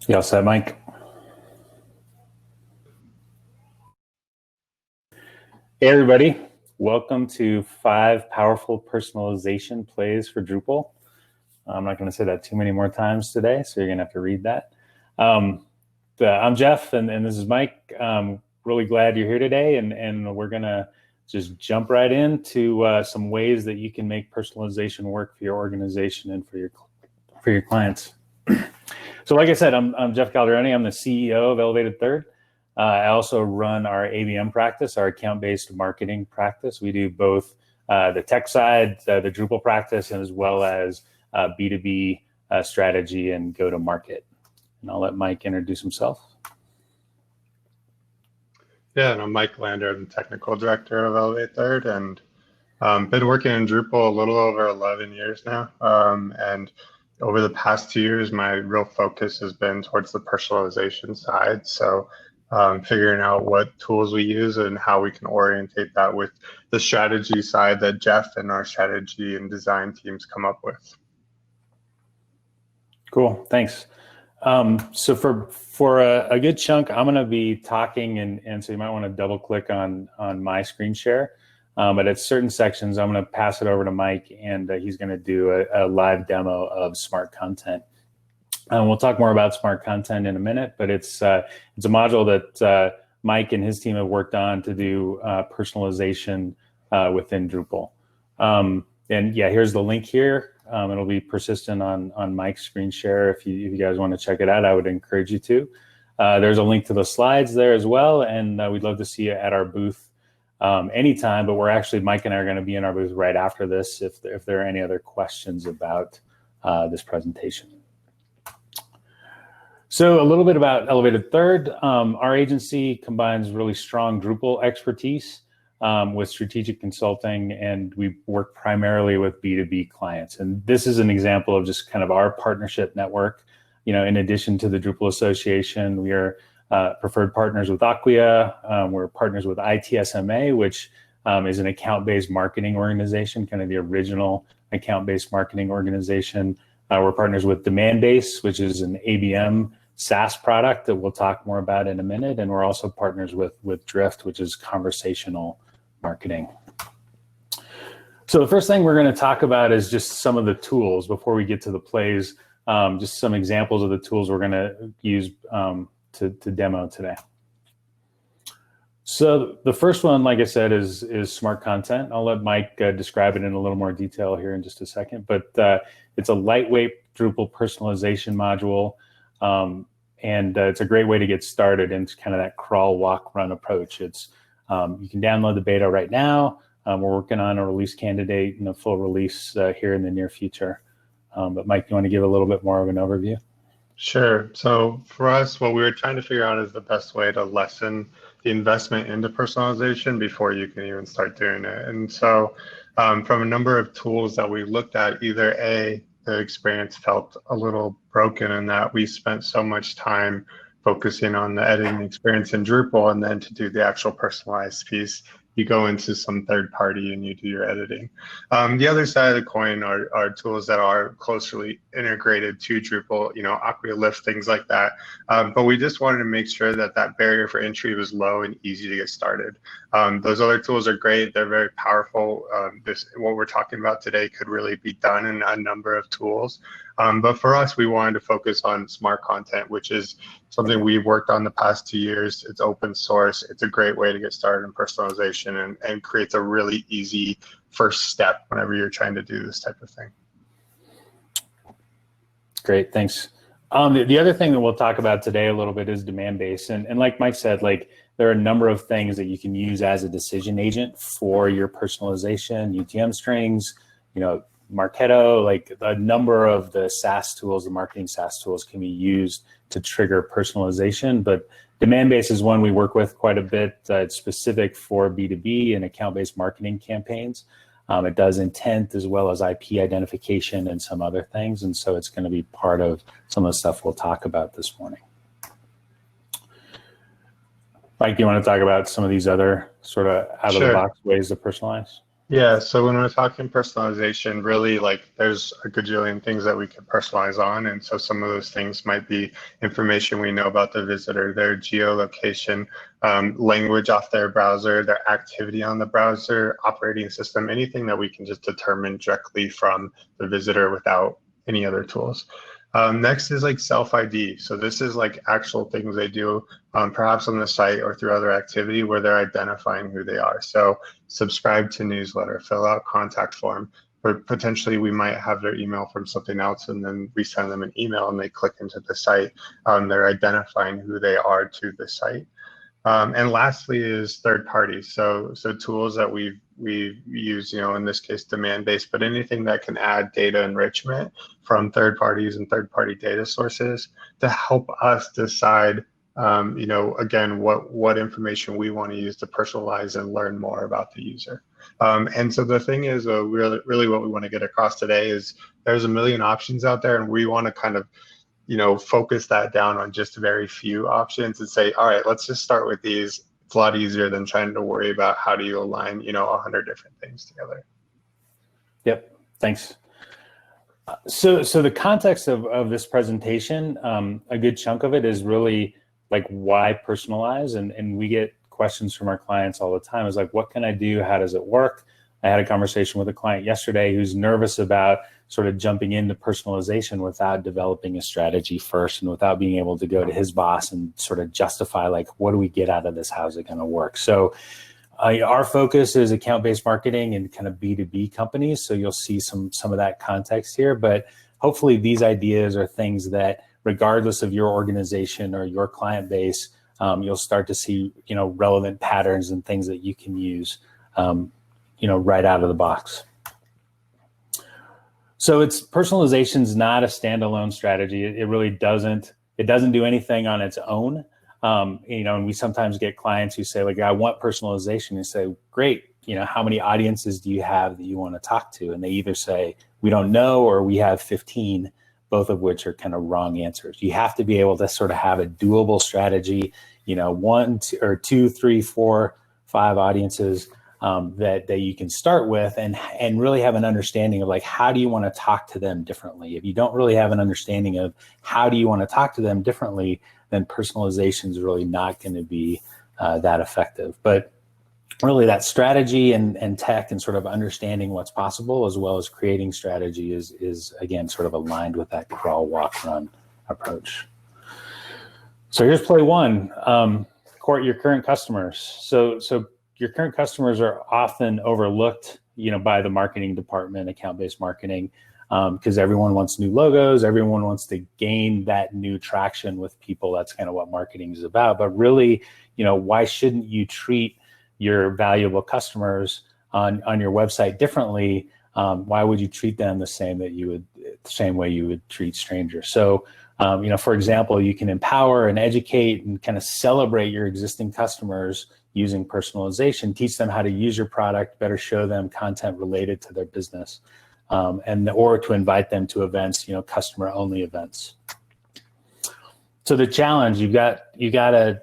You all set, Mike? Hey, everybody. Welcome to 5 powerful personalization plays for Drupal. I'm not going to say that too many more times today, so you're going to have to read that. I'm Jeff, and this is Mike. Really glad you're here today, and we're going to just jump right into some ways that you can make personalization work for your organization and for your clients. So like I said, I'm Jeff Calderoni. I'm the CEO of Elevated Third. I also run our ABM practice, our account-based marketing practice. We do both the tech side, the Drupal practice, and as well as B2B strategy and go-to-market. And I'll let Mike introduce himself. Yeah, and I'm Mike Lander. I'm the technical director of Elevate Third, and been working in Drupal a little over 11 years now. And over the past 2 years, my real focus has been towards the personalization side. So figuring out what tools we use and how we can orientate that with the strategy side that Jeff and our strategy and design teams come up with. Cool, thanks. So for a good chunk, I'm going to be talking, and so you might want to double click on my screen share. But at certain sections, I'm going to pass it over to Mike, and he's going to do a live demo of smart content. We'll talk more about smart content in a minute, but it's a module that Mike and his team have worked on to do personalization within Drupal. And yeah, here's the link here. It'll be persistent on Mike's screen share. If you guys want to check it out, I would encourage you to. There's a link to the slides there as well, and we'd love to see you at our booth anytime, but Mike and I are going to be in our booth right after this if there are any other questions about this presentation. So a little bit about Elevated Third. Our agency combines really strong Drupal expertise with strategic consulting, and we work primarily with B2B clients. And this is an example of just kind of our partnership network. In addition to the Drupal Association, we are preferred partners with Acquia. We're partners with ITSMA, which is an account-based marketing organization, kind of the original account-based marketing organization. We're partners with Demandbase, which is an ABM SaaS product that we'll talk more about in a minute. And we're also partners with Drift, which is conversational marketing. So the first thing we're going to talk about is just some of the tools before we get to the plays, just some examples of the tools we're going to use to demo today. So the first one, like I said, is smart content. I'll let Mike describe it in a little more detail here in just a second, but it's a lightweight Drupal personalization module. And it's a great way to get started into kind of that crawl, walk, run approach. It's you can download the beta right now. We're working on a release candidate and a full release here in the near future. But Mike, you want to give a little bit more of an overview? Sure. So for us, what we were trying to figure out is the best way to lessen the investment into personalization before you can even start doing it. And so from a number of tools that we looked at, either the experience felt a little broken in that we spent so much time focusing on the editing experience in Drupal, and then to do the actual personalized piece, you go into some third party and you do your editing. The other side of the coin are tools that are closely integrated to Drupal, Acquia Lift, things like that. But we just wanted to make sure that that barrier for entry was low and easy to get started. Those other tools are great. They're very powerful. What we're talking about today could really be done in a number of tools. But for us, we wanted to focus on smart content, which is something we've worked on the past 2 years. It's open source. It's a great way to get started in personalization and creates a really easy first step whenever you're trying to do this type of thing. Great, thanks. The other thing that we'll talk about today a little bit is Demandbase. And like Mike said, there are a number of things that you can use as a decision agent for your personalization, UTM strings, Marketo, a number of the SaaS tools, the marketing SaaS tools can be used to trigger personalization. But Demandbase is one we work with quite a bit. It's specific for B2B and account-based marketing campaigns. It does intent as well as IP identification and some other things. And so it's going to be part of some of the stuff we'll talk about this morning. Mike, do you want to talk about some of these other sort of out-of-the-box ways to personalize? Yeah, so when we're talking personalization, really like there's a gajillion things that we can personalize on. And so some of those things might be information we know about the visitor, their geolocation, language off their browser, their activity on the browser, operating system, anything that we can just determine directly from the visitor without any other tools. Next is like self ID. So this is like actual things they do, perhaps on the site or through other activity where they're identifying who they are. So subscribe to newsletter, fill out contact form, but potentially we might have their email from something else and then we send them an email and they click into the site. They're identifying who they are to the site. And lastly is third parties. So tools that we use, in this case, demand-based, but anything that can add data enrichment from third parties and third-party data sources to help us decide, again, what information we want to use to personalize and learn more about the user. And so the thing is, really what we want to get across today is there's a million options out there, and we want to kind of focus that down on just very few options and say, all right, let's just start with these. It's a lot easier than trying to worry about how do you align, 100 different things together. Yep, thanks. So the context of this presentation, a good chunk of it is really like why personalize, and we get questions from our clients all the time is like, what can I do? How does it work? I had a conversation with a client yesterday who's nervous about sort of jumping into personalization without developing a strategy first and without being able to go to his boss and sort of justify like, what do we get out of this? How's it going to work? So our focus is account-based marketing and kind of B2B companies. So you'll see some of that context here, but hopefully these ideas are things that regardless of your organization or your client base, you'll start to see, relevant patterns and things that you can use, right out of the box. So personalization is not a standalone strategy. It really doesn't do anything on its own. And we sometimes get clients who say like, I want personalization, and say, great, how many audiences do you have that you want to talk to? And they either say, we don't know, or we have 15, both of which are kind of wrong answers. You have to be able to sort of have a doable strategy, 1, 2, 3, 4, 5 audiences that you can start with and really have an understanding of like, how do you want to talk to them differently? If you don't really have an understanding of how do you want to talk to them differently, then personalization is really not going to be that effective. But really that strategy and tech and sort of understanding what's possible as well as creating strategy is again, sort of aligned with that crawl, walk, run approach. So here's play one, court your current customers. So your current customers are often overlooked, by the marketing department, account-based marketing, because everyone wants new logos, everyone wants to gain that new traction with people. That's kind of what marketing is about. But really, why shouldn't you treat your valuable customers on your website differently? Why would you treat them the same way you would treat strangers? So, for example, you can empower and educate and kind of celebrate your existing customers using personalization, teach them how to use your product, better show them content related to their business, or to invite them to events, customer only events. So the challenge, you've got a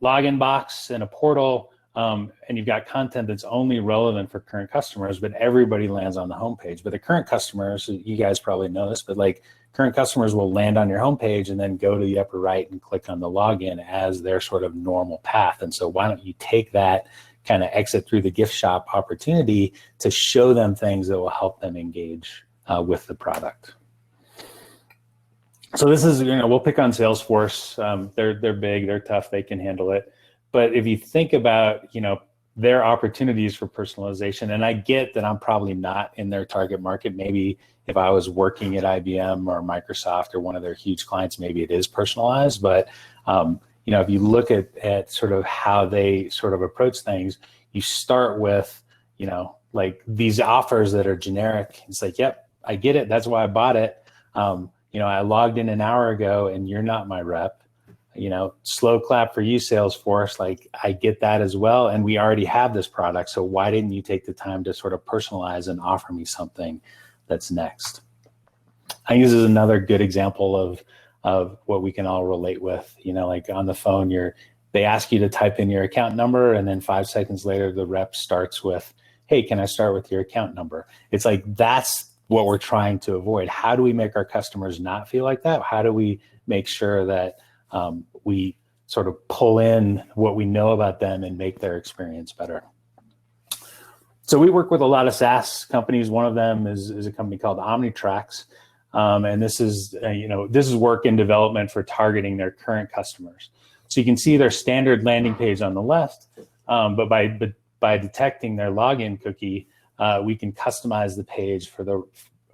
login box and a portal, and you've got content that's only relevant for current customers, but everybody lands on the homepage. But the current customers, you guys probably know this, but like current customers will land on your homepage and then go to the upper right and click on the login as their sort of normal path. And so why don't you take that kind of exit through the gift shop opportunity to show them things that will help them engage with the product. So this is, we'll pick on Salesforce. They're big, they're tough, they can handle it. But if you think about, their opportunities for personalization, and I get that I'm probably not in their target market. Maybe if I was working at IBM or Microsoft or one of their huge clients, maybe it is personalized. But, if you look at sort of how they sort of approach things, you start with, like these offers that are generic. It's like, yep, I get it. That's why I bought it. I logged in an hour ago and you're not my rep. Slow clap for you, Salesforce. Like, I get that as well. And we already have this product. So why didn't you take the time to sort of personalize and offer me something that's next? I think this is another good example of what we can all relate with. Like on the phone, they ask you to type in your account number, and then 5 seconds later, the rep starts with, hey, can I start with your account number? It's like, that's what we're trying to avoid. How do we make our customers not feel like that? How do we make sure that we sort of pull in what we know about them and make their experience better? So we work with a lot of SaaS companies. One of them is a company called Omnitrax. And this is, this is work in development for targeting their current customers. So you can see their standard landing page on the left, but by detecting their login cookie, we can customize the page for the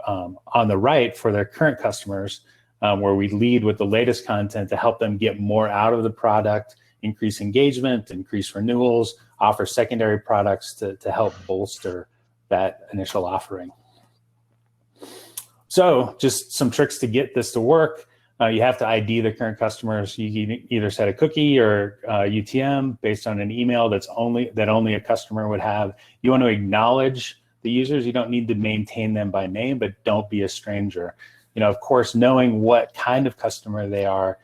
on the right for their current customers, where we lead with the latest content to help them get more out of the product, increase engagement, increase renewals, offer secondary products to help bolster that initial offering. So just some tricks to get this to work. You have to ID the current customers. You can either set a cookie or UTM based on an email that only a customer would have. You want to acknowledge the users. You don't need to maintain them by name, but don't be a stranger. Of course, knowing what kind of customer they are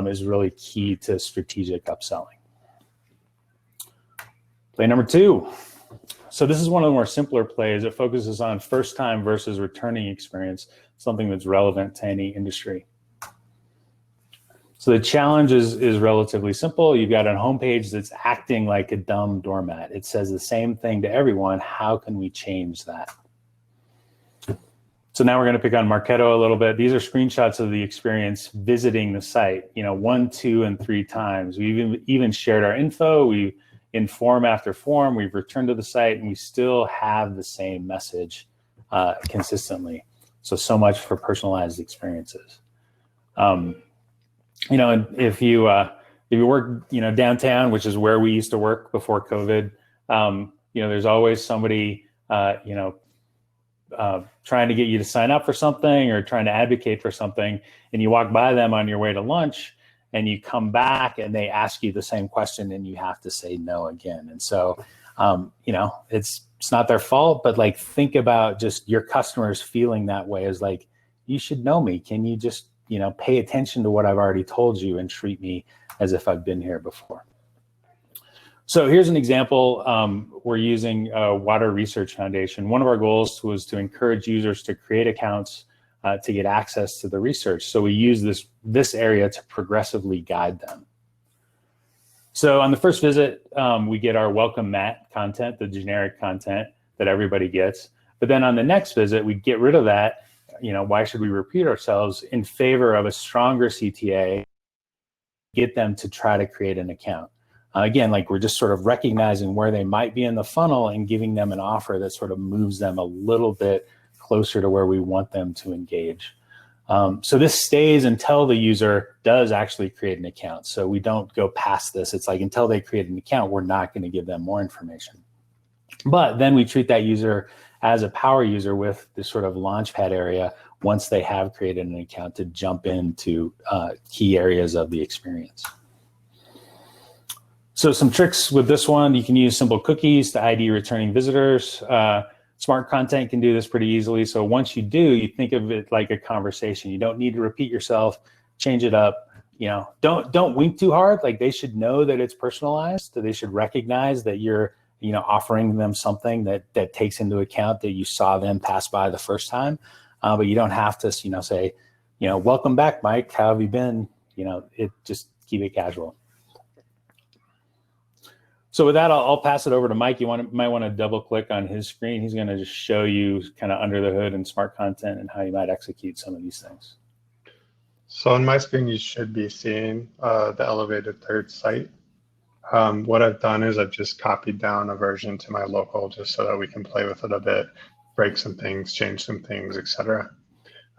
is really key to strategic upselling. Play number 2. So this is one of the more simpler plays. It focuses on first time versus returning experience, something that's relevant to any industry. So the challenge is relatively simple. You've got a homepage that's acting like a dumb doormat. It says the same thing to everyone. How can we change that? So now we're going to pick on Marketo a little bit. These are screenshots of the experience visiting the site, 1, 2, and 3 times. We've even shared our info. In form after form, we've returned to the site, and we still have the same message consistently. So much for personalized experiences. And if you work, downtown, which is where we used to work before COVID, there's always somebody, trying to get you to sign up for something or trying to advocate for something, and you walk by them on your way to lunch, and you come back and they ask you the same question, and you have to say no again. And so, it's not their fault, but like, think about just your customers feeling that way as like, you should know me. Can you just, pay attention to what I've already told you and treat me as if I've been here before? So here's an example. We're using Water Research Foundation. One of our goals was to encourage users to create accounts to get access to the research. So we use this area to progressively guide them. So on the first visit, we get our welcome mat content, the generic content that everybody gets. But then on the next visit, we get rid of that. Why should we repeat ourselves, in favor of a stronger CTA, get them to try to create an account. Again, like, we're just sort of recognizing where they might be in the funnel and giving them an offer that sort of moves them a little bit closer to where we want them to engage. So this stays until the user does actually create an account. So we don't go past this. It's like, until they create an account, we're not going to give them more information. But then we treat that user as a power user with this sort of launchpad area once they have created an account to jump into key areas of the experience. So some tricks with this one: you can use simple cookies to ID returning visitors. Smart content can do this pretty easily. So once you do, you think of it like a conversation. You don't need to repeat yourself, change it up. Don't wink too hard. Like, they should know that it's personalized. So they should recognize that you're, offering them something that takes into account that you saw them pass by the first time. But you don't have to, say, welcome back, Mike. How have you been? Just keep it casual. So with that, I'll pass it over to Mike. You might want to double click on his screen. He's going to just show you kind of under the hood and smart content and how you might execute some of these things. So on my screen, you should be seeing the elevated third site. What I've done is I've just copied down a version to my local just so that we can play with it a bit, break some things, change some things, etc.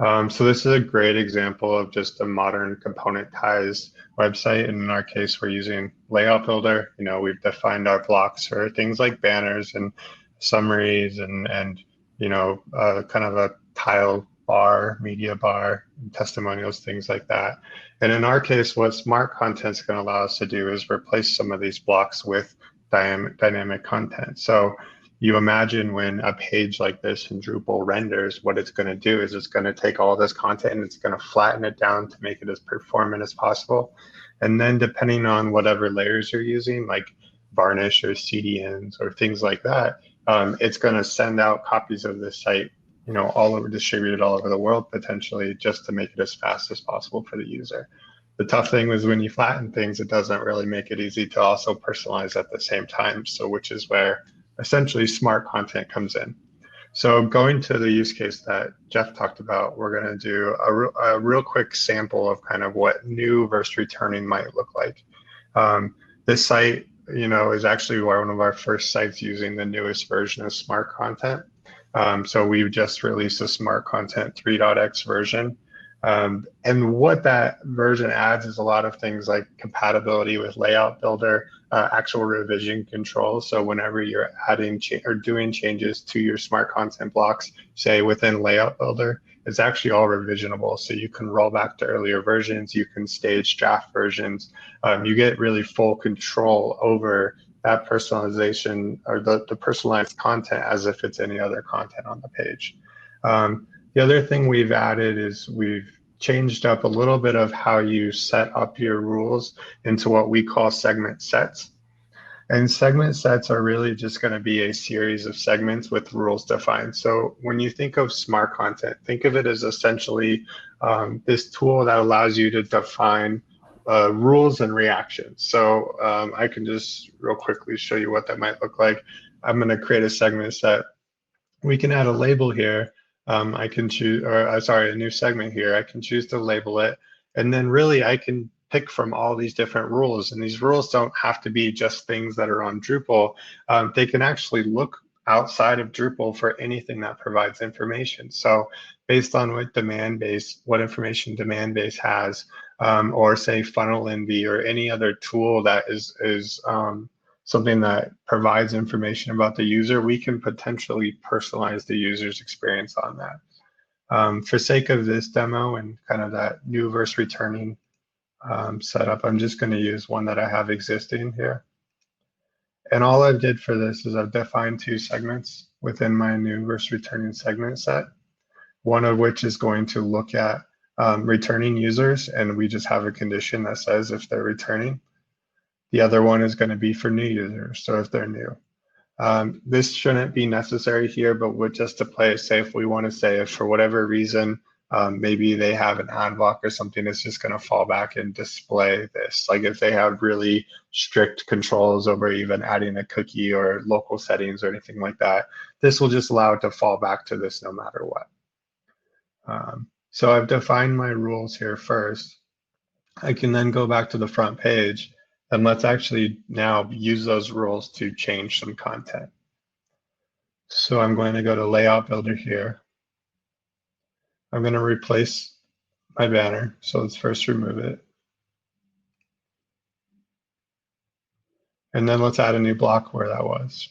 So this is a great example of just a modern componentized website. And in our case, we're using Layout Builder. We've defined our blocks for things like banners and summaries and kind of a tile bar, media bar, testimonials, things like that. And in our case, what smart content is going to allow us to do is replace some of these blocks with dynamic content. So you imagine when a page like this in Drupal renders, what it's going to do is it's going to take all this content and it's going to flatten it down to make it as performant as possible. And then depending on whatever layers you're using, like varnish or CDNs or things like that, it's going to send out copies of this site, all over, distributed all over the world, potentially, just to make it as fast as possible for the user. The tough thing was when you flatten things, it doesn't really make it easy to also personalize at the same time. So which is where essentially smart content comes in. So going to the use case that Jeff talked about, we're going to do a real quick sample of kind of what new versus returning might look like. This site, is actually one of our first sites using the newest version of smart content. So we've just released a smart content 3.x version. And what that version adds is a lot of things like compatibility with layout builder, actual revision control. So whenever you're adding or doing changes to your smart content blocks, say within layout builder, it's actually all revisionable. So you can roll back to earlier versions, you can stage draft versions. You get really full control over that personalization or the personalized content as if it's any other content on the page. The other thing we've added is we've changed up a little bit of how you set up your rules into what we call segment sets. And segment sets are really just going to be a series of segments with rules defined. So when you think of smart content, think of it as essentially this tool that allows you to define rules and reactions. So I can just real quickly show you what that might look like. I'm going to create a segment set. We can add a label here. I can choose, or sorry, a new segment here. I can choose to label it. And then really I can pick from all these different rules. And these rules don't have to be just things that are on Drupal. They can actually look outside of Drupal for anything that provides information. So based on what information demand base has, or say funnel envy or any other tool that is something that provides information about the user, we can potentially personalize the user's experience on that. For sake of this demo and kind of that new versus returning setup, I'm just going to use one that I have existing here. And all I did for this is I've defined 2 segments within my new versus returning segment set, one of which is going to look at returning users, and we just have a condition that says if they're returning. The other one is going to be for new users, so if they're new. This shouldn't be necessary here, but just to play it safe, we want to say if for whatever reason, maybe they have an ad block or something, it's just going to fall back and display this. Like if they have really strict controls over even adding a cookie or local settings or anything like that, this will just allow it to fall back to this no matter what. So I've defined my rules here first. I can then go back to the front page. And let's actually now use those rules to change some content. So I'm going to go to Layout Builder here. I'm going to replace my banner. So let's first remove it. And then let's add a new block where that was.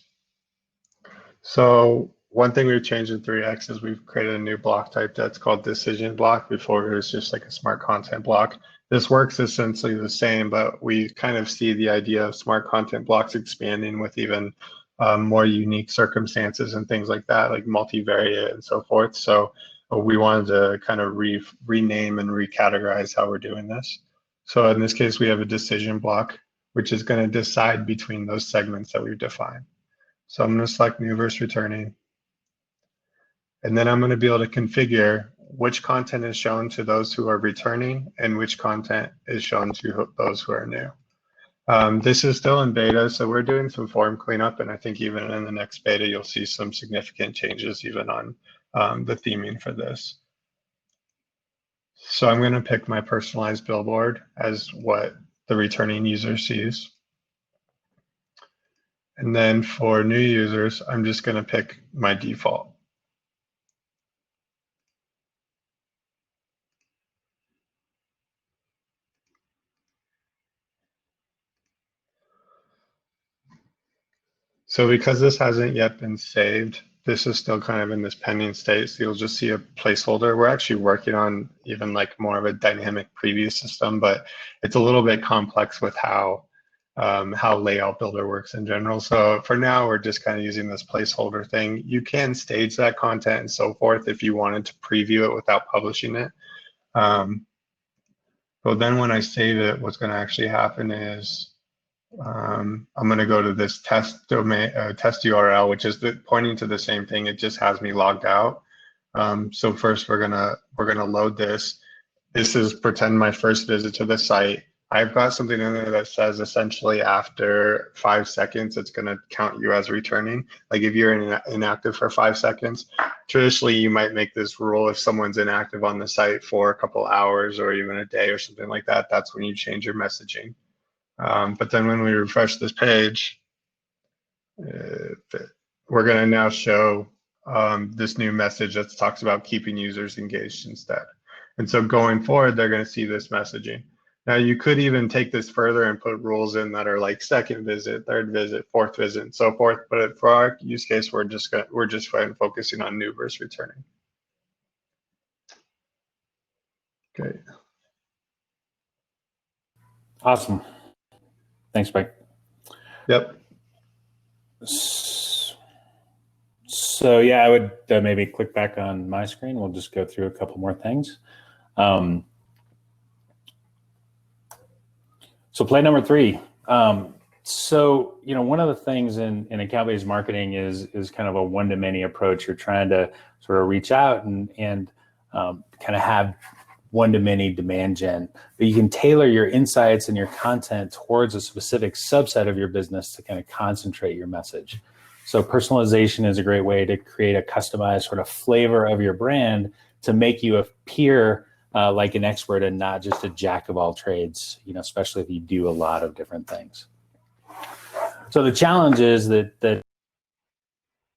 So one thing we've changed in 3x is we've created a new block type that's called decision block. Before it was just like a smart content block. This works essentially the same, but we kind of see the idea of smart content blocks expanding with even more unique circumstances and things like that, like multivariate and so forth. So we wanted to kind of rename and recategorize how we're doing this. So in this case, we have a decision block, which is going to decide between those segments that we've defined. So I'm going to select new versus returning. And then I'm going to be able to configure which content is shown to those who are returning and which content is shown to those who are new. This is still in beta, so we're doing some form cleanup, and I think even in the next beta, you'll see some significant changes even on the theming for this. So I'm going to pick my personalized billboard as what the returning user sees. And then for new users, I'm just going to pick my default. So because this hasn't yet been saved, this is still kind of in this pending state. So you'll just see a placeholder. We're actually working on even like more of a dynamic preview system, but it's a little bit complex with how Layout Builder works in general. So for now, we're just kind of using this placeholder thing. You can stage that content and so forth if you wanted to preview it without publishing it. But then when I save it, what's going to actually happen is I'm going to go to this test domain, test URL, which is pointing to the same thing. It just has me logged out. So first we're gonna load this. This is pretend my first visit to the site. I've got something in there that says essentially after 5 seconds, it's going to count you as returning. Like if you're inactive for 5 seconds, traditionally you might make this rule if someone's inactive on the site for a couple hours or even a day or something like that, that's when you change your messaging. But then when we refresh this page, we're going to now show this new message that talks about keeping users engaged instead. And so going forward, they're going to see this messaging. Now you could even take this further and put rules in that are like second visit, third visit, fourth visit, and so forth. But for our use case, we're just focusing on new versus returning. Okay. Awesome. Thanks, Mike. Yep. So yeah, I would maybe click back on my screen. We'll just go through a couple more things. So play number 3. So, you know, one of the things in account-based marketing is kind of a one-to-many approach. You're trying to sort of reach out and kind of have one-to-many demand gen, but you can tailor your insights and your content towards a specific subset of your business to kind of concentrate your message. So personalization is a great way to create a customized sort of flavor of your brand to make you appear like an expert and not just a jack of all trades, you know, especially if you do a lot of different things. So the challenge is that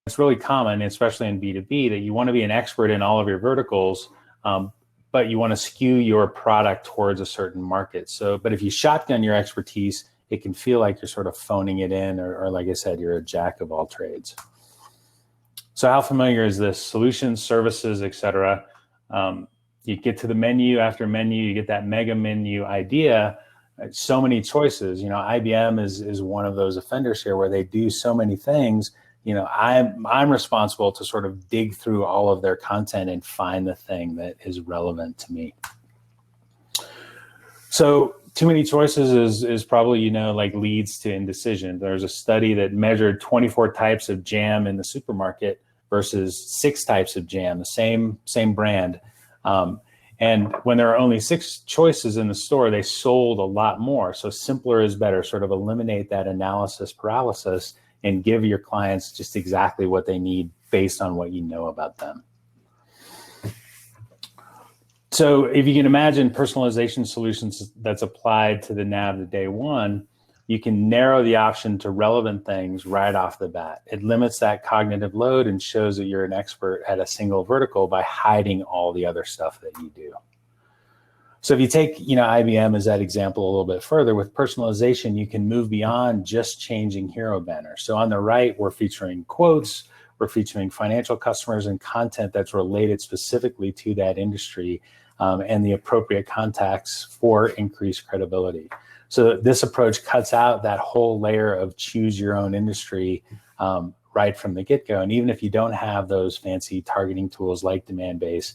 it's really common, especially in B2B, that you want to be an expert in all of your verticals, but you want to skew your product towards a certain market. So, but if you shotgun your expertise, it can feel like you're sort of phoning it in, or like I said, you're a jack of all trades. So how familiar is this? Solutions, services, etc. You get to the menu after menu, you get that mega menu idea, so many choices. You know, IBM is one of those offenders here where they do so many things. You know, I'm responsible to sort of dig through all of their content and find the thing that is relevant to me. So too many choices is probably, you know, like leads to indecision. There's a study that measured 24 types of jam in the supermarket versus 6 types of jam, the same brand. And when there are only 6 choices in the store, they sold a lot more. So simpler is better, sort of eliminate that analysis paralysis and give your clients just exactly what they need based on what you know about them. So if you can imagine personalization solutions that's applied to the nav to day one, you can narrow the option to relevant things right off the bat. It limits that cognitive load and shows that you're an expert at a single vertical by hiding all the other stuff that you do. So if you take, you know, IBM as that example a little bit further, with personalization, you can move beyond just changing hero banners. So on the right, we're featuring quotes, we're featuring financial customers and content that's related specifically to that industry and the appropriate contacts for increased credibility. So this approach cuts out that whole layer of choose your own industry right from the get-go. And even if you don't have those fancy targeting tools like Demandbase,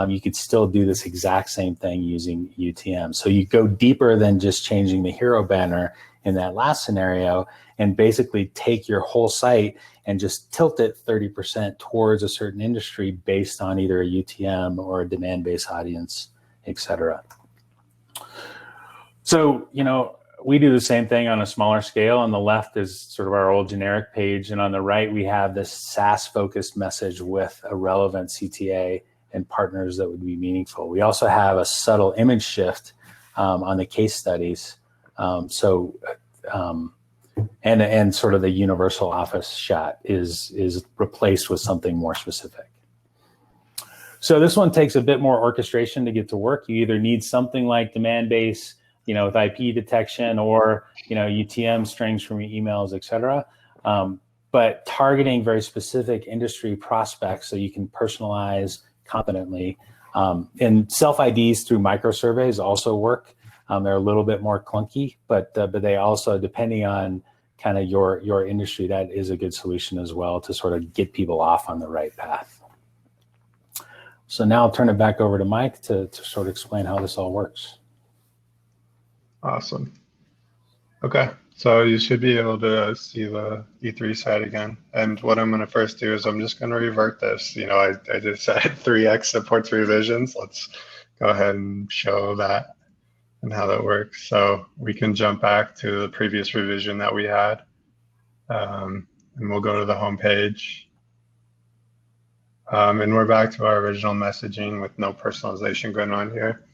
you could still do this exact same thing using UTM. So you go deeper than just changing the hero banner in that last scenario and basically take your whole site and just tilt it 30% towards a certain industry based on either a UTM or a demand-based audience, et cetera. So, you know, we do the same thing on a smaller scale. On the left is sort of our old generic page. And on the right, we have this SaaS-focused message with a relevant CTA and partners that would be meaningful. We also have a subtle image shift on the case studies. And sort of the universal office shot is replaced with something more specific. So this one takes a bit more orchestration to get to work. You either need something like Demandbase, you know, with IP detection, or, you know, UTM strings from your emails, et cetera. But targeting very specific industry prospects so you can personalize competently. And self-IDs through microsurveys also work. They're a little bit more clunky, but they also, depending on kind of your industry, that is a good solution as well to sort of get people off on the right path. So now I'll turn it back over to Mike to sort of explain how this all works. Awesome. Okay, So you should be able to see the E3 site again. And what I'm going to first do is I'm just going to revert this. You know, I just said 3x supports revisions. Let's go ahead and show that and how that works. So we can jump back to the previous revision that we had. And we'll go to the home page. And we're back to our original messaging with no personalization going on here.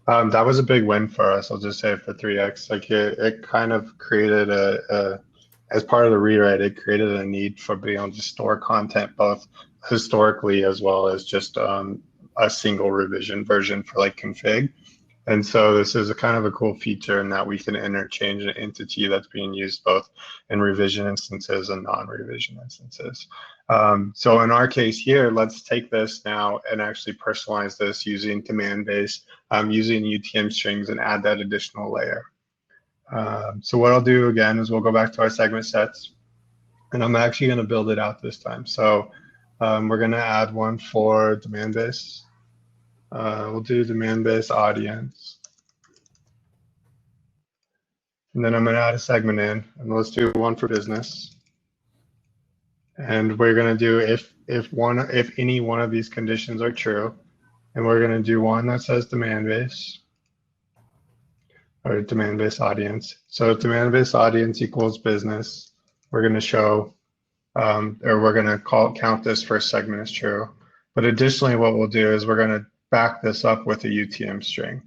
That was a big win for us. I'll just say for 3x, like it kind of created as part of the rewrite, it created a need for being able to store content both historically as well as just a single revision version for like config. And so this is a kind of a cool feature in that we can interchange an entity that's being used both in revision instances and non-revision instances. So in our case here, let's take this now and actually personalize this using command base, using UTM strings and add that additional layer. So what I'll do again is we'll go back to our segment sets and I'm actually going to build it out this time. So we're going to add one for demand base. We'll do demand base audience. And then I'm going to add a segment in, and let's do one for business. And we're going to do if any one of these conditions are true, and we're going to do one that says demand base or demand base audience. So if demand base audience equals business, we're going to show or we're going to count this first segment as true. But additionally, what we'll do is we're going to back this up with a UTM string.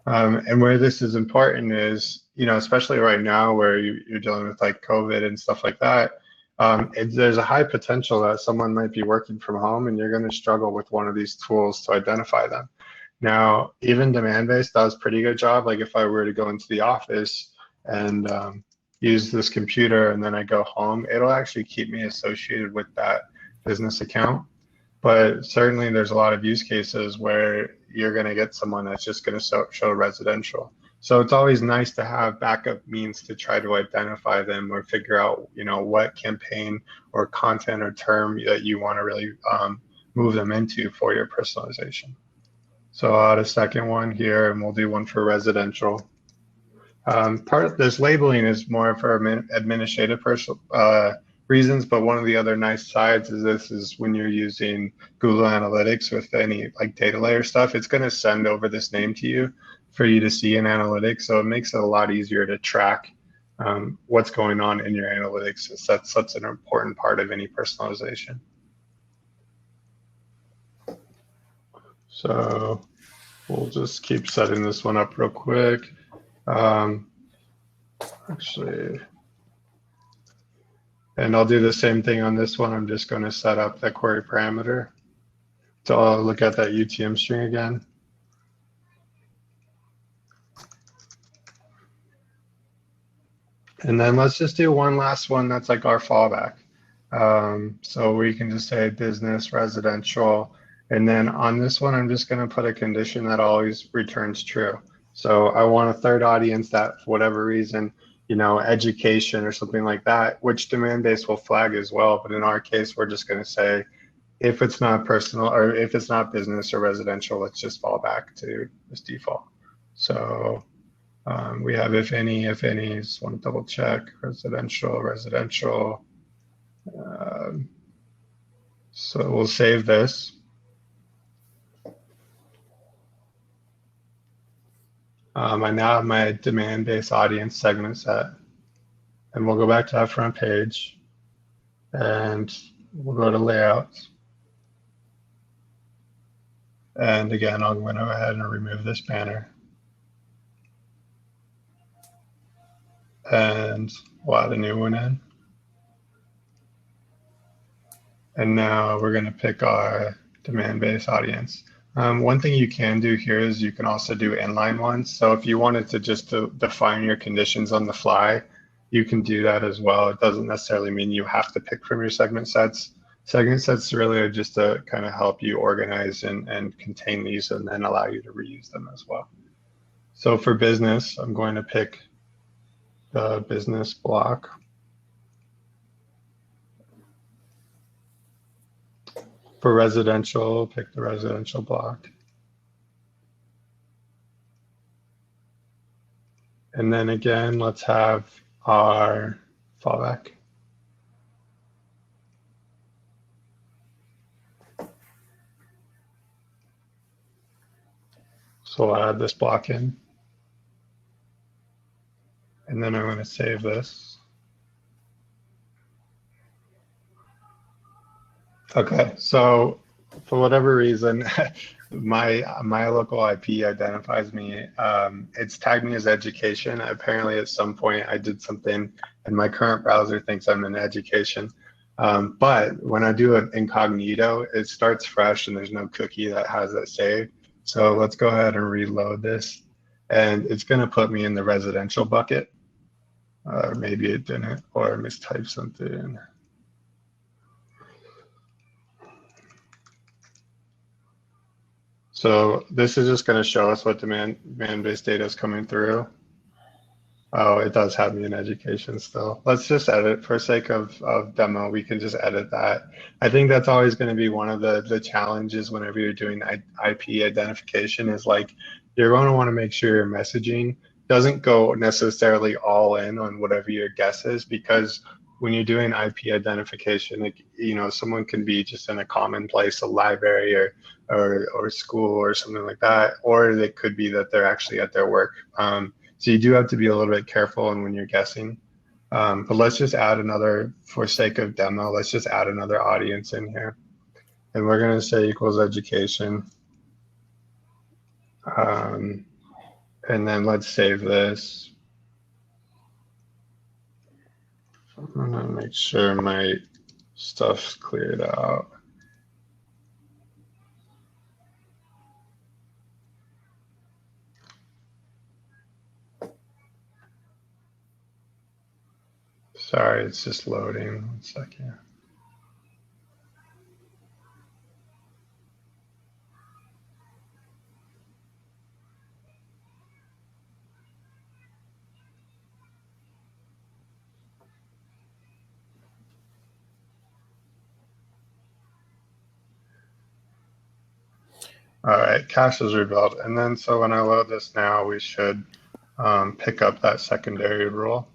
And where this is important is, you know, especially right now where you're dealing with like COVID and stuff like that, there's a high potential that someone might be working from home and you're going to struggle with one of these tools to identify them. Now, even demand-based does a pretty good job. Like if I were to go into the office and use this computer and then I go home, it'll actually keep me associated with that business account. But certainly there's a lot of use cases where you're going to get someone that's just going to show residential. So it's always nice to have backup means to try to identify them or figure out, you know, what campaign or content or term that you want to really move them into for your personalization. So I'll add a second one here and we'll do one for residential. Part of this labeling is more for administrative reasons, but one of the other nice sides is this is when you're using Google Analytics with any like data layer stuff, it's going to send over this name to you for you to see in analytics. So it makes it a lot easier to track what's going on in your analytics. That's such an important part of any personalization. So we'll just keep setting this one up real quick. Actually, and I'll do the same thing on this one. I'm just going to set up the query parameter. So I'll look at that UTM string again. And then let's just do one last one that's like our fallback. So we can just say business, residential. And then on this one, I'm just going to put a condition that always returns true. So I want a third audience that for whatever reason, you know, education or something like that, which demand base will flag as well. But in our case, we're just going to say, if it's not personal or if it's not business or residential, let's just fall back to this default. So we have if any, just want to double check, residential. So we'll save this. I now have my demand-based audience segment set, and we'll go back to that front page, and we'll go to layouts. And again, I'm going to go ahead and remove this banner. And we'll add a new one in. And now we're going to pick our demand-based audience. One thing you can do here is you can also do inline ones. So if you wanted to just define your conditions on the fly, you can do that as well. It doesn't necessarily mean you have to pick from your segment sets. Segment sets really are just to kind of help you organize and contain these and then allow you to reuse them as well. So for business, I'm going to pick the business block. For residential, pick the residential block. And then again, let's have our fallback. So I'll add this block in. And then I'm going to save this. Okay, so for whatever reason, my local IP identifies me. It's tagged me as education. Apparently, at some point, I did something, and my current browser thinks I'm in education. But when I do an incognito, it starts fresh, and there's no cookie that has it saved. So let's go ahead and reload this, and it's going to put me in the residential bucket. Or maybe it didn't, or I mistyped something. So this is just going to show us what demand-based data is coming through. Oh, it does have me in education still. Let's just edit for sake of demo. We can just edit that. I think that's always going to be one of the challenges whenever you're doing IP identification is like, you're going to want to make sure your messaging doesn't go necessarily all in on whatever your guess is, because when you're doing IP identification, like, you know, someone can be just in a common place, a library or school or something like that, or it could be that they're actually at their work. So you do have to be a little bit careful when you're guessing. But let's just add another, for sake of demo, let's just add another audience in here. And we're going to say equals education. And then let's save this. I'm going to make sure my stuff's cleared out. Sorry, it's just loading. 1 second. All right, cache is rebuilt. And then so when I load this now, we should pick up that secondary rule.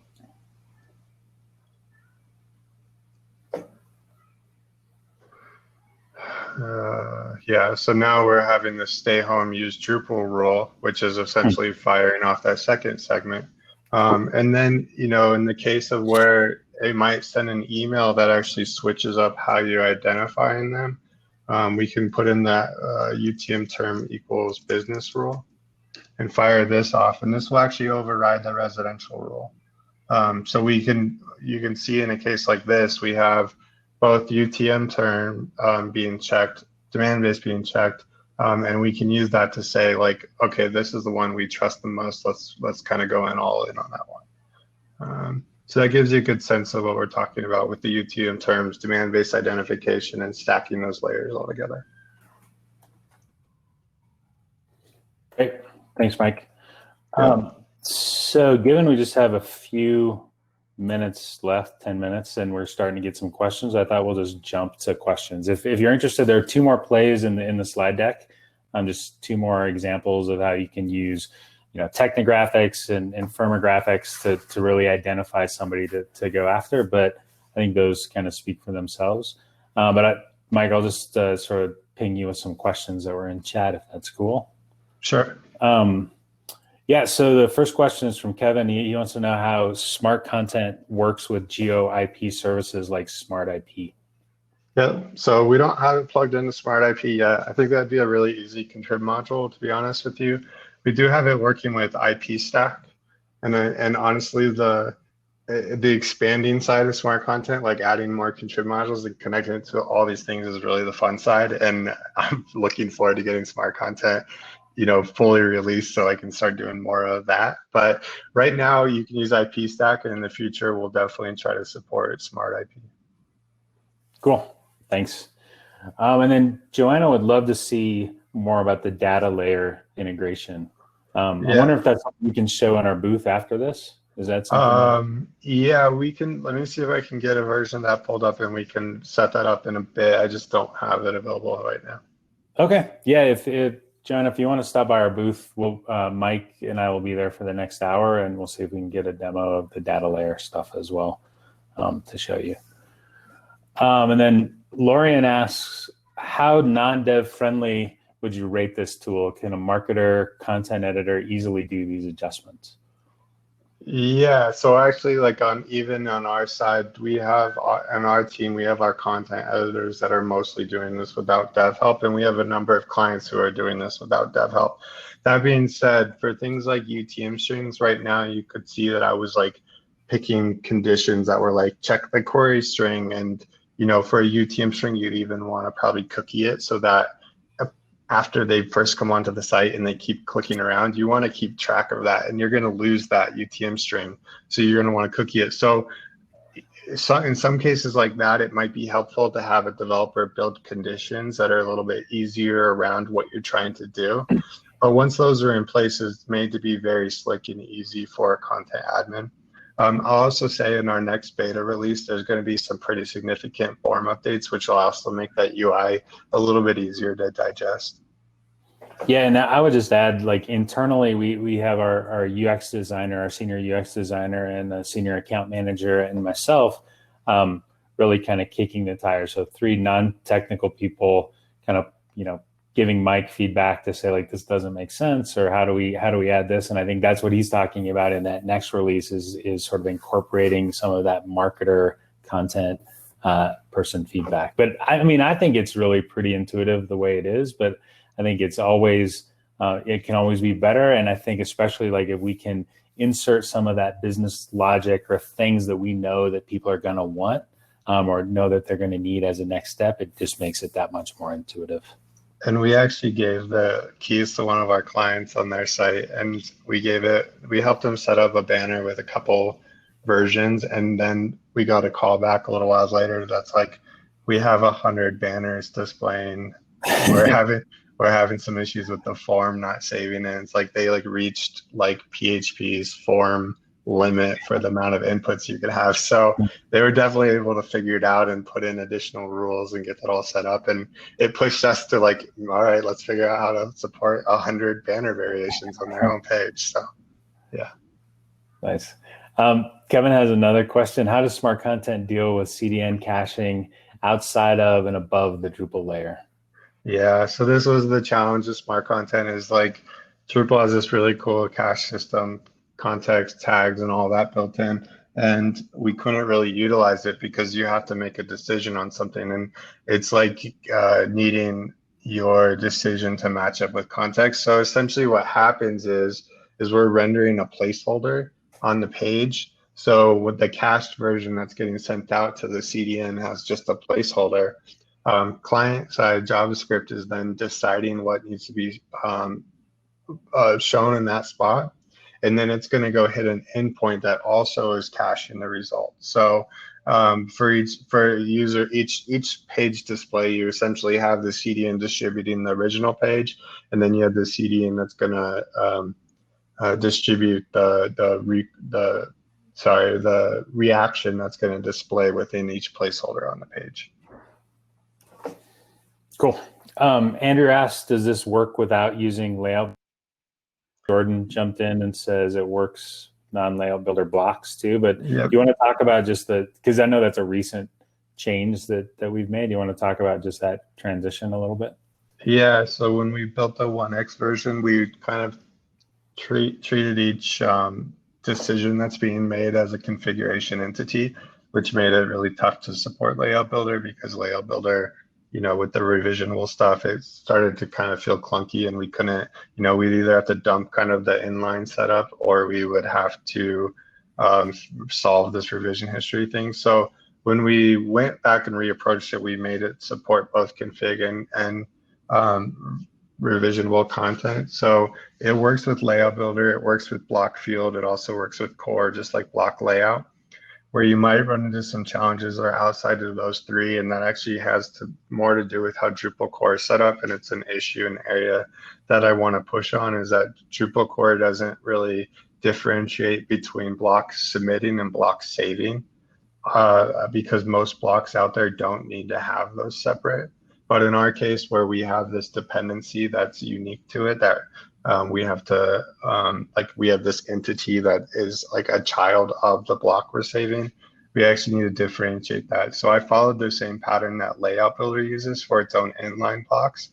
Yeah, so now we're having the stay home use Drupal rule, which is essentially firing off that second segment. And then, you know, in the case of where it might send an email that actually switches up how you're identifying them, we can put in that UTM term equals business rule and fire this off. And this will actually override the residential rule. So you can see in a case like this, we have both UTM term being checked, demand-based being checked, and we can use that to say like, okay, this is the one we trust the most. Let's kind of go all in on that one. So that gives you a good sense of what we're talking about with the UTM terms, demand-based identification, and stacking those layers all together. Great, thanks, Mike. Yeah. So given we just have a few minutes left, 10 minutes, and we're starting to get some questions, I thought we'll just jump to questions. If you're interested, there are 2 more plays in the slide deck. Just 2 more examples of how you can use, you know, technographics and firmographics to really identify somebody to go after. But I think those kind of speak for themselves. Mike, I'll just sort of ping you with some questions that were in chat, if that's cool. Sure. Yeah, so the first question is from Kevin. He wants to know how smart content works with geo IP services like Smart IP. Yeah, so we don't have it plugged into Smart IP yet. I think that'd be a really easy contrib module, to be honest with you. We do have it working with IP stack, and honestly, the expanding side of smart content, like adding more contrib modules and connecting it to all these things, is really the fun side. And I'm looking forward to getting smart content, you know, fully released so I can start doing more of that. But right now you can use IP stack, and in the future we'll definitely try to support Smart IP. Cool, thanks. And then Joanna would love to see more about the data layer integration. I wonder if that's something we can show on our booth after this. Is that something? Yeah, we can. Let me see if I can get a version of that pulled up, and we can set that up in a bit. I just don't have it available right now. Okay, yeah, if John, if you want to stop by our booth, Mike and I will be there for the next hour, and we'll see if we can get a demo of the data layer stuff as well to show you. And then Lorian asks, how non-dev friendly would you rate this tool? Can a marketer, content editor easily do these adjustments? Yeah, so actually, like even on our side, we have on our team, we have our content editors that are mostly doing this without dev help, and we have a number of clients who are doing this without dev help. That being said, for things like UTM strings, right now you could see that I was like picking conditions that were like check the query string, and for a UTM string, you'd even want to probably cookie it so that after they first come onto the site and they keep clicking around, you want to keep track of that, and you're going to lose that UTM string. So you're going to want to cookie it. So in some cases like that, it might be helpful to have a developer build conditions that are a little bit easier around what you're trying to do. But once those are in place, it's made to be very slick and easy for a content admin. I'll also say in our next beta release, there's going to be some pretty significant form updates, which will also make that UI a little bit easier to digest. Yeah, and I would just add, like internally, we have our UX designer, our senior UX designer, and a senior account manager, and myself, really kind of kicking the tires. So 3 non-technical people, kind of giving Mike feedback to say like this doesn't make sense, or how do we add this? And I think that's what he's talking about in that next release is sort of incorporating some of that marketer content person feedback. But I mean, I think it's really pretty intuitive the way it is, but I think it's always, it can always be better. And I think especially like if we can insert some of that business logic or things that we know that people are going to want or know that they're going to need as a next step, it just makes it that much more intuitive. And we actually gave the keys to one of our clients on their site, and we helped them set up a banner with a couple versions, and then we got a call back a little while later that's like, we have 100 banners displaying. We're having some issues with the form not saving it. It's like they reached like PHP's form limit for the amount of inputs you could have. So they were definitely able to figure it out and put in additional rules and get that all set up. And it pushed us to like, all right, let's figure out how to support 100 banner variations on their own page. So yeah. Nice. Kevin has another question. How does smart content deal with CDN caching outside of and above the Drupal layer? Yeah, so this was the challenge of smart content is like Drupal has this really cool cache system, context, tags, and all that built in. And we couldn't really utilize it because you have to make a decision on something. And it's like needing your decision to match up with context. So essentially what happens is we're rendering a placeholder on the page. So with the cached version that's getting sent out to the CDN has just a placeholder. Client-side JavaScript is then deciding what needs to be shown in that spot, and then it's going to go hit an endpoint that also is caching the result. So for each page display, you essentially have the CDN distributing the original page, and then you have the CDN that's going to distribute the reaction that's going to display within each placeholder on the page. Cool. Andrew asks, does this work without using layout? Jordan jumped in and says it works non-layout builder blocks too, but Yep. You want to talk about just because I know that's a recent change that we've made. You want to talk about just that transition a little bit? Yeah, so when we built the 1X version, we kind of treated each decision that's being made as a configuration entity, which made it really tough to support layout builder because layout builder, with the revisionable stuff, it started to kind of feel clunky, and we couldn't, we'd either have to dump kind of the inline setup or we would have to solve this revision history thing. So when we went back and reapproached it, we made it support both config and revisionable content. So it works with layout builder, it works with block field, it also works with core, just like block layout. Where you might run into some challenges are outside of those three, and that actually has more to do with how Drupal core is set up, and it's an issue, an area that I want to push on, is that Drupal core doesn't really differentiate between block submitting and block saving, because most blocks out there don't need to have those separate. But in our case, where we have this dependency that's unique to it, that we have to, like we have this entity that is like a child of the block we're saving, we actually need to differentiate that. So I followed the same pattern that Layout Builder uses for its own inline blocks.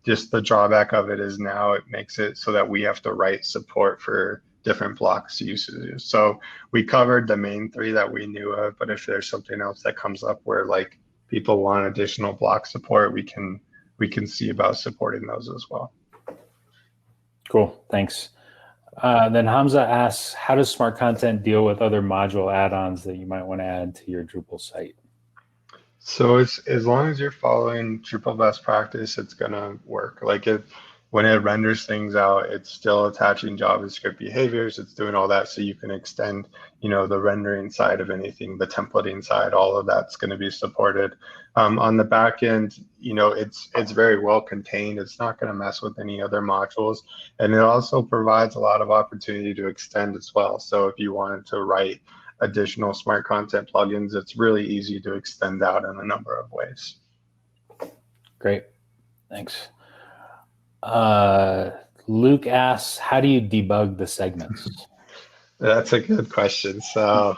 Just the drawback of it is now it makes it so that we have to write support for different blocks usages. So we covered the main three that we knew of, but if there's something else that comes up where like people want additional block support, we can see about supporting those as well. Cool, thanks. Then Hamza asks, how does smart content deal with other module add-ons that you might want to add to your Drupal site? So it's, as long as you're following Drupal best practice, it's gonna work. Like when it renders things out, it's still attaching JavaScript behaviors. It's doing all that so you can extend, you know, the rendering side of anything, the templating side, all of that's going to be supported. On the back end, you know, it's very well contained. It's not going to mess with any other modules, and it also provides a lot of opportunity to extend as well. So if you wanted to write additional smart content plugins, it's really easy to extend out in a number of ways. Great, thanks. Luke asks, how do you debug the segments? That's a good question. So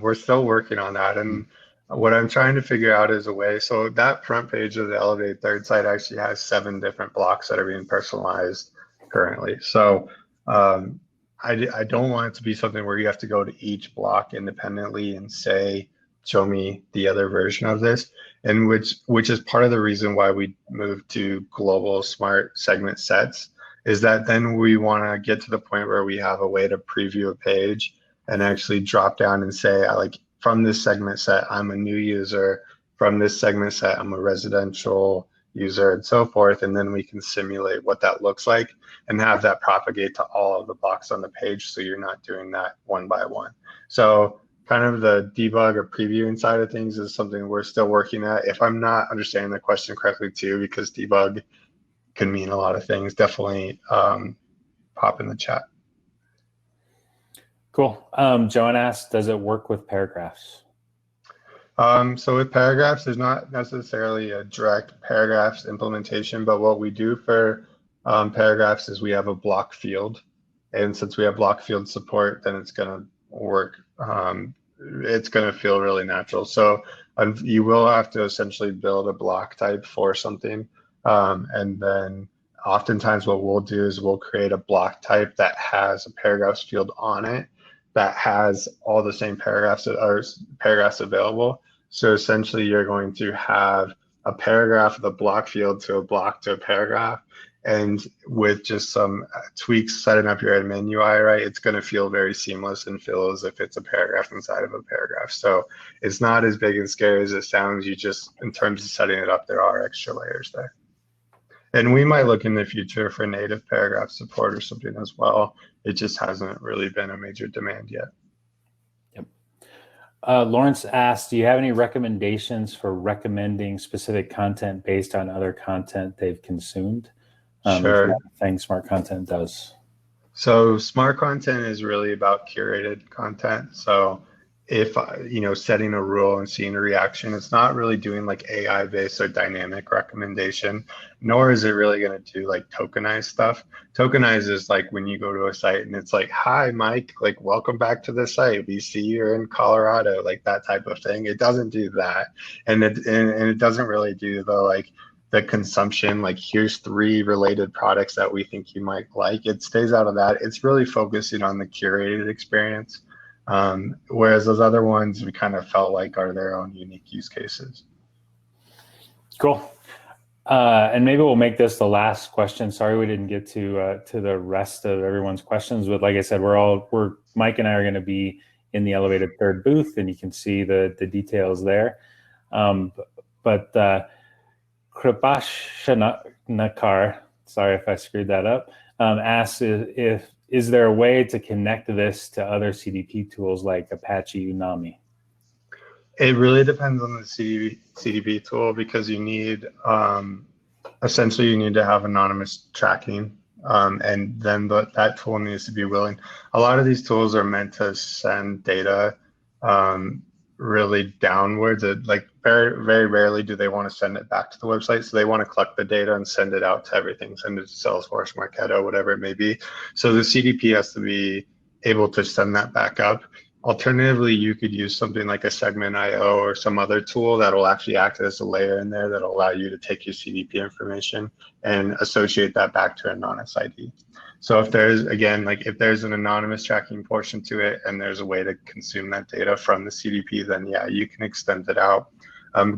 we're still working on that. And what I'm trying to figure out is a way. So that front page of the Elevate Third site actually has 7 different blocks that are being personalized currently. So I don't want it to be something where you have to go to each block independently and say, show me the other version of this, and which is part of the reason why we moved to global smart segment sets, is that then we want to get to the point where we have a way to preview a page and actually drop down and say, like, from this segment set, I'm a new user. From this segment set, I'm a residential user, and so forth. And then we can simulate what that looks like and have that propagate to all of the blocks on the page, so you're not doing that one by one. So kind of the debug or previewing side of things is something we're still working at. If I'm not understanding the question correctly too, because debug can mean a lot of things, definitely pop in the chat. Cool. Joan asks, does it work with paragraphs? So with paragraphs, there's not necessarily a direct paragraphs implementation, but what we do for paragraphs is we have a block field. And since we have block field support, then it's going to work. It's going to feel really natural. So you will have to essentially build a block type for something. And then oftentimes what we'll do is we'll create a block type that has a paragraphs field on it that has all the same paragraphs that are paragraphs available. So essentially you're going to have a paragraph of the block field to a block to a paragraph. And with just some tweaks setting up your admin UI, right, it's going to feel very seamless and feel as if it's a paragraph inside of a paragraph. So it's not as big and scary as it sounds. You just, in terms of setting it up, there are extra layers there. And we might look in the future for native paragraph support or something as well. It just hasn't really been a major demand yet. Yep. Lawrence asked, do you have any recommendations for recommending specific content based on other content they've consumed? Sure. Thing smart content does. So smart content is really about curated content. So if, you know, setting a rule and seeing a reaction, it's not really doing like AI based or dynamic recommendation, nor is it really going to do like tokenized stuff. Tokenized is like when you go to a site and it's like, hi, Mike, like, welcome back to the site. We see you're in Colorado, like that type of thing. It doesn't do that. And it doesn't really do the consumption, like here's 3 related products that we think you might like. It stays out of that. It's really focusing on the curated experience. Whereas those other ones we kind of felt like are their own unique use cases. Cool. And maybe we'll make this the last question. Sorry we didn't get to the rest of everyone's questions, but like I said, Mike and I are going to be in the Elevated Third booth, and you can see the details there. But Kripashanakar, sorry if I screwed that up, asks is there a way to connect this to other CDP tools like Apache Unami? It really depends on the CDP tool, because you need, essentially you need to have anonymous tracking, and then that tool needs to be willing. A lot of these tools are meant to send data really downwards. Like very, very rarely do they want to send it back to the website. So they want to collect the data and send it out to everything, send it to Salesforce, Marketo, whatever it may be. So the CDP has to be able to send that back up. Alternatively, you could use something like a Segment IO or some other tool that will actually act as a layer in there that'll allow you to take your CDP information and associate that back to anonymous ID. So if there's, again, like if there's an anonymous tracking portion to it and there's a way to consume that data from the CDP, then yeah, you can extend it out.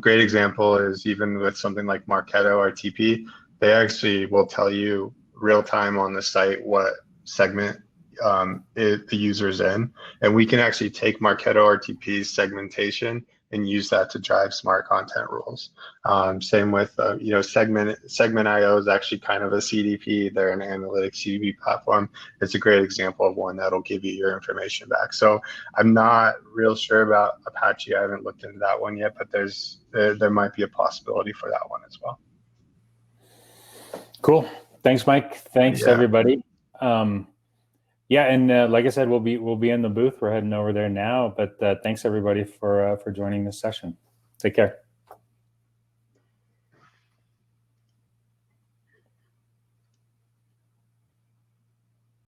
Great example is even with something like Marketo or TP, they actually will tell you real time on the site what segment the user's in, and we can actually take Marketo RTP's segmentation and use that to drive smart content rules. Same with Segment IO is actually kind of a CDP. They're an analytics CDP platform. It's a great example of one that'll give you your information back. So I'm not real sure about Apache. I haven't looked into that one yet, but there might be a possibility for that one as well. Cool. Thanks, Mike. Thanks, Yeah. everybody. Yeah, and like I said, we'll be in the booth. We're heading over there now. But thanks everybody for joining this session. Take care.